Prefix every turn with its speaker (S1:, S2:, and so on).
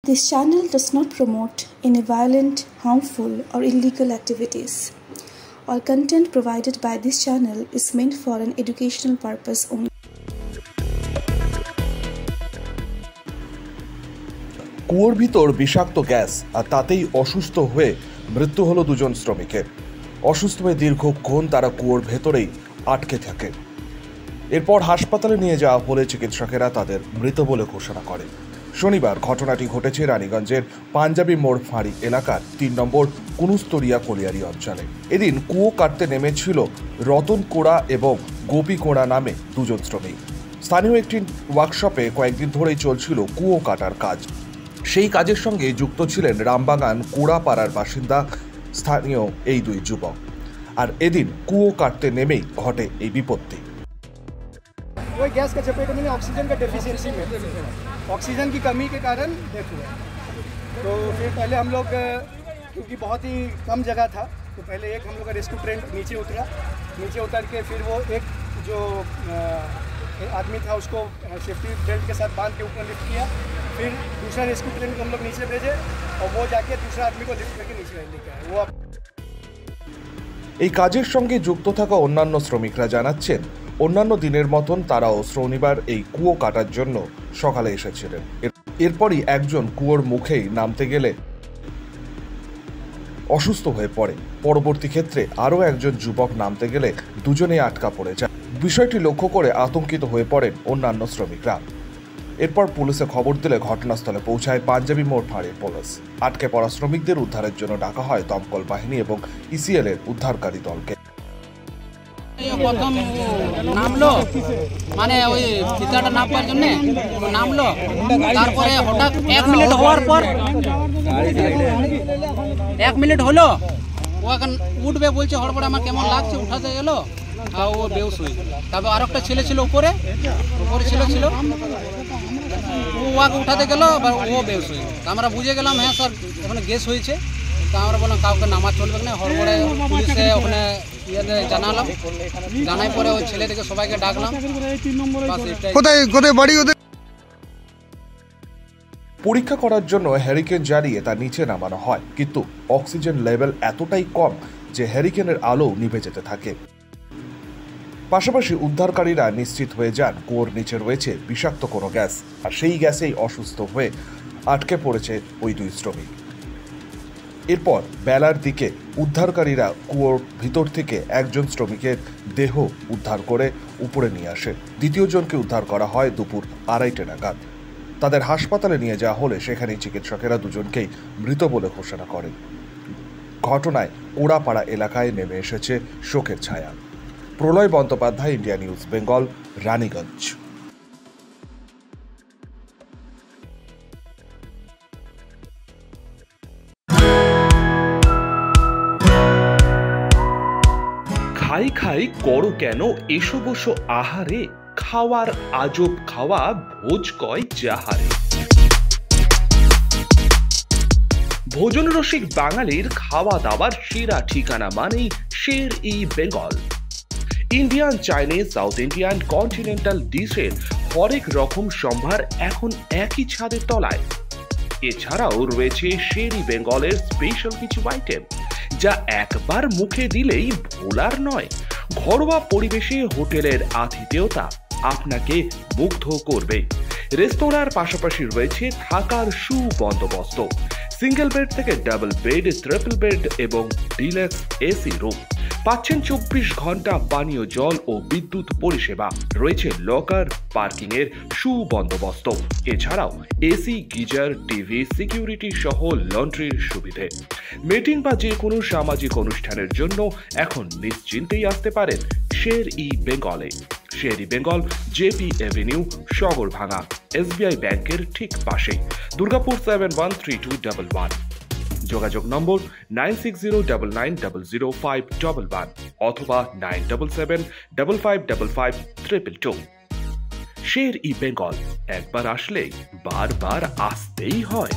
S1: This channel does not promote any violent, harmful, or illegal activities. All content provided by this channel is meant for an educational purpose only.
S2: কুয়োর ভিতর বিষাক্ত gas আর তাতেই অসুস্থ হয়ে মৃত্যু হলো দুজন শ্রমিকের। অসুস্থ হয়ে দীর্ঘক্ষণ তারা কুয়োর ভেতরেই আটকে থাকে। এরপর হাসপাতালে নিয়ে যাওয়া হলে চিকিৎসকেরা তাদের মৃত বলে ঘোষণা করে। শনিবার ঘটনাটি ঘটেছে রানীগঞ্জের পাঞ্জাবি মোড় ফাঁড়ি এলাকার ৩ নম্বর কুনুস্তরিয়া কলিয়ারি অঞ্চলে। এদিন কুয়ো কাটতে নেমেছিল রতন কোড়া এবং গোপী কোড়া নামে দুজন শ্রমিক। স্থানীয় একটি ওয়ার্কশপে কয়েকদিন ধরেই চলছিল কুয়ো কাটার কাজ। সেই কাজের সঙ্গে যুক্ত ছিলেন রামবাগান কোড়াপাড়ার বাসিন্দা স্থানীয় এই দুই যুবক। আর এদিন কুয়ো কাটতে নেমেই ঘটে এই বিপত্তি।
S3: वही गैस का चपेट में ऑक्सीजन का डेफिशिएंसी में ऑक्सीजन की कमी के कारण डेथ हुआ। तो फिर पहले हम लोग क्योंकि बहुत ही कम जगह था तो पहले एक हम लोग का रेस्क्यू ट्रेन नीचे उतरा। नीचे उतर के फिर वो एक जो आदमी था उसको सेफ्टी बेल्ट के साथ बांध के ऊपर लिफ्ट किया। फिर दूसरा रेस्क्यू ट्रेन को हम लोग नीचे भेजे और वो जाके दूसरा आदमी को लिफ्ट करके नीचे लेके आए। वो
S2: এই কাজের সঙ্গে যুক্ত থাকা অন্যান্য শ্রমিকরা জানাচ্ছেন, অন্যান্য দিনের মতন তারাও শনিবার এই কুয়ো কাটার জন্য সকালে এসেছিলেন। এরপরই একজন কুয়োর মুখেই নামতে গেলে অসুস্থ হয়ে পড়ে। পরবর্তী ক্ষেত্রে আরও একজন যুবক নামতে গেলে দুজনেই আটকা পড়ে যায়। বিষয়টি লক্ষ্য করে আতঙ্কিত হয়ে পড়েন অন্যান্য শ্রমিকরা। এরপর পুলিশে খবর দিলে ঘটনাস্থলে পৌঁছায় পাঞ্জাবি মোড় ফাঁড়ির পুলিশ। আটকে পড়া শ্রমিকদের উদ্ধারের জন্য ডাকা হয় দমকল বাহিনী এবং ইসিএল এর উদ্ধারকারী দলকে।
S4: প্রথম নামলো মানে ওই ফিতাটা নামার জন্য নামলো, তারপরে হঠাৎ 1 মিনিট হওয়ার পর 1 মিনিট হলো ও এখন উঠবে বলছে, হড়বড়ে আমার কেমন লাগছে, উঠাতে গেল আর ও বেহুশ হয়ে গেল। তারপর আর একটা ছেলে ছিল উপরে ছিল ও ওকে উঠাতে গেল, ও বেহুশ হয়ে গেল। আমরা বুঝে গেলাম হ্যাঁ স্যার ওখানে গ্যাস হয়েছে। তা আমরা বললাম কাউকে নামা চলবে না, হড়বড়ে পুলিশে ওখানে জানালাম, জানাই পরে ওই ছেলেদেরকে সবাইকে ডাকলাম।
S2: পরীক্ষা করার জন্য হ্যারিকেন জ্বালিয়ে তা নিচে নামানো হয়, কিন্তু অক্সিজেন লেভেল এতটাই কম যে হ্যারিকেনের আলো নিভে যেতে থাকে। পাশাপাশি উদ্ধারকারীরা নিশ্চিত হয়ে যান কুয়োর নিচে রয়েছে বিষাক্ত কোনো গ্যাস, আর সেই গ্যাসেই অসুস্থ হয়ে আটকে পড়েছে ওই দুই শ্রমিক। এরপর বেলার দিকে উদ্ধারকারীরা কুয়োর ভিতর থেকে একজন শ্রমিকের দেহ উদ্ধার করে উপরে নিয়ে আসে। দ্বিতীয় জনকে উদ্ধার করা হয় দুপুর 2:30 নাগাদ। তাদের হাসপাতালে নিয়ে যাওয়া হলে সেখানেই চিকিৎসকেরা দুজনকেই মৃত বলে ঘোষণা করেন। ঘটনায় কোড়াপাড়া এলাকায় নেমে এসেছে শোকের ছায়া। প্রলয় বন্দ্যোপাধ্যায়, ইন্ডিয়া নিউজ বেঙ্গল, রানীগঞ্জ।
S5: খাই খাই করো কেন এসো বসো আহারে, খাওয়ার আজব খাওয়া ভোজ কয় যাহারে। ভোজন রসিক বাঙালির খাওয়া দাওয়ার সেরা ঠিকানা মানেই Sher e Bengal. Indian, Chinese, South Indian, continental ডিশের হরেক রকম সম্ভার এখন একই ছাদের তলায়। এছাড়াও রয়েছে শের ই বেঙ্গলের স্পেশাল কিছু আইটেম যা একবার মুখে দিলেই ভোলার নয়। ঘরোয়া পরিবেশে হোটেলের আতিথেয়তা আপনাকে মুগ্ধ করবে। রেস্তোরাঁর পাশাপাশি রয়েছে থাকার সুবন্দোবস্ত। সিঙ্গেল বেড থেকে ডাবল বেড, ট্রিপল বেড এবং ডিলাক্স এসি রুম। পাচ্ছেন 24 ঘন্টা পানীয় জল ও বিদ্যুৎ পরিষেবা। রয়েছে লকার, পার্কিং এর সুবন্দোবস্ত। এছাড়াও এসি, গিজার, টিভি, সিকিউরিটি সহ লন্ড্রির সুবিধে। মিটিং বা যে কোনো সামাজিক অনুষ্ঠানের জন্য এখন নিশ্চিন্তেই আসতে পারেন শের ই বেঙ্গলে। শের ই বেঙ্গল, জেপি এভিনিউ, সগরভাঙা, এসবিআই ব্যাংকের ঠিক পাশে, দুর্গাপুর 713211। যোগাযোগ নম্বর 9609900511 অথবা 9775555222। শের ই বেঙ্গল, একবার আসলে বারবার আসতেই হয়।